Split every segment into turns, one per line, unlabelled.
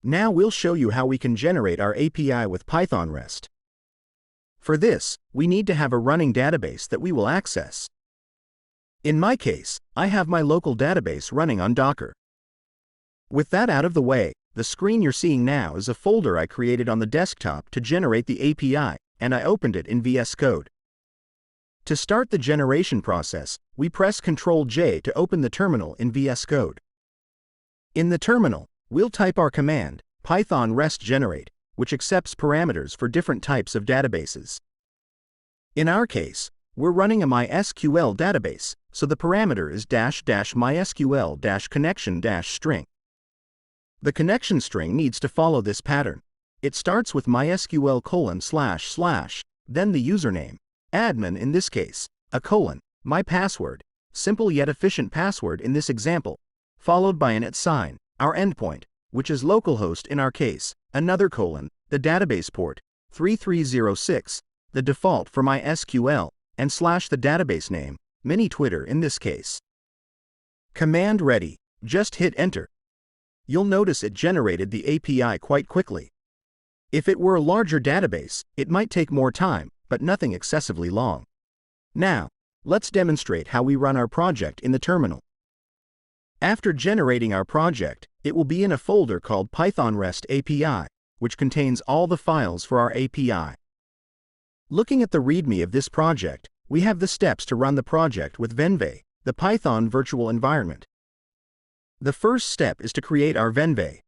Now we'll show you how we can generate our API with PythonREST. For this, we need to have a running database that we will access. In my case, I have my local database running on Docker. With that out of the way, the screen you're seeing now is a folder I created on the desktop to generate the API, and I opened it in VS Code. To start the generation process, we press Ctrl-J to open the terminal in VS Code. In the terminal, we'll type our command, PythonREST generate, which accepts parameters for different types of databases. In our case, we're running a MySQL database, so the parameter is --mysql-connection-string. The connection string needs to follow this pattern. It starts with mysql://, then the username, admin in this case, a colon, my password, simple yet efficient password in this example, followed by an @ sign, our endpoint, which is localhost in our case, another colon, the database port, 3306, the default for MySQL, and / the database name, mini Twitter in this case. Command ready, just hit enter. You'll notice it generated the API quite quickly. If it were a larger database, it might take more time, but nothing excessively long. Now, let's demonstrate how we run our project in the terminal. After generating our project, it will be in a folder called PythonREST API, which contains all the files for our API. Looking at the README of this project, we have the steps to run the project with Venve, the Python virtual environment. The first step is to create our Venve.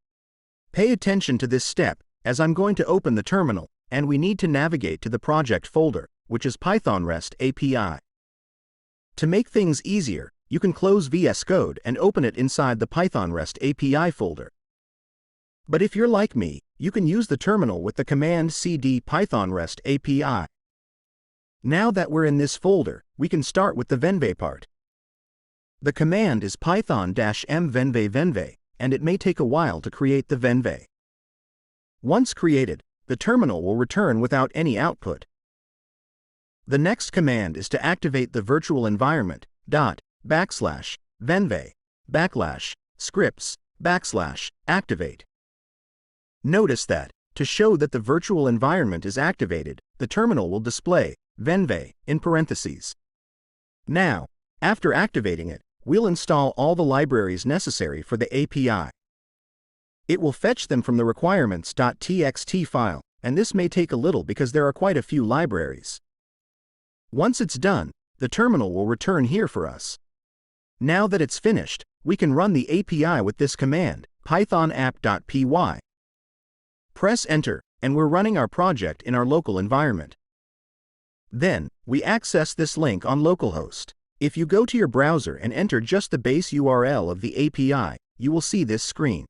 Pay attention to this step, as I'm going to open the terminal, and we need to navigate to the project folder, which is PythonREST API. To make things easier, you can close VS Code and open it inside the PythonREST API folder. But if you're like me, you can use the terminal with the command cd PythonREST API. Now that we're in this folder, we can start with the Venve part. The command is python-m venve, and it may take a while to create the Venve. Once created, the terminal will return without any output. The next command is to activate the virtual environment, /venve, /scripts, /activate. Notice that, to show that the virtual environment is activated, the terminal will display Venve in parentheses. Now, after activating it, we'll install all the libraries necessary for the API. It will fetch them from the requirements.txt file, and this may take a little because there are quite a few libraries. Once it's done, the terminal will return here for us. Now that it's finished, we can run the API with this command, pythonapp.py. Press enter, and we're running our project in our local environment. Then, we access this link on localhost. If you go to your browser and enter just the base URL of the API, you will see this screen.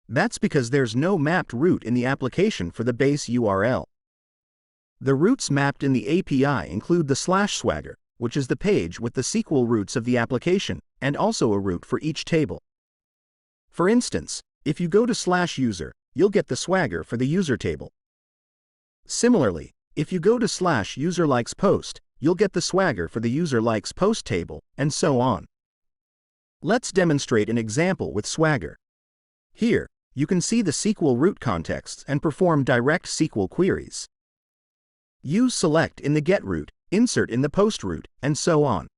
That's because there's no mapped route in the application for the base URL. The routes mapped in the API include the /swagger, which is the page with the SQL roots of the application, and also a route for each table. For instance, if you go to /user, you'll get the swagger for the user table. Similarly, if you go to /user_likes_post, you'll get the swagger for the user_likes_post table, and so on. Let's demonstrate an example with swagger. Here, you can see the SQL root contexts and perform direct SQL queries. Use select in the get root, insert in the post root, and so on.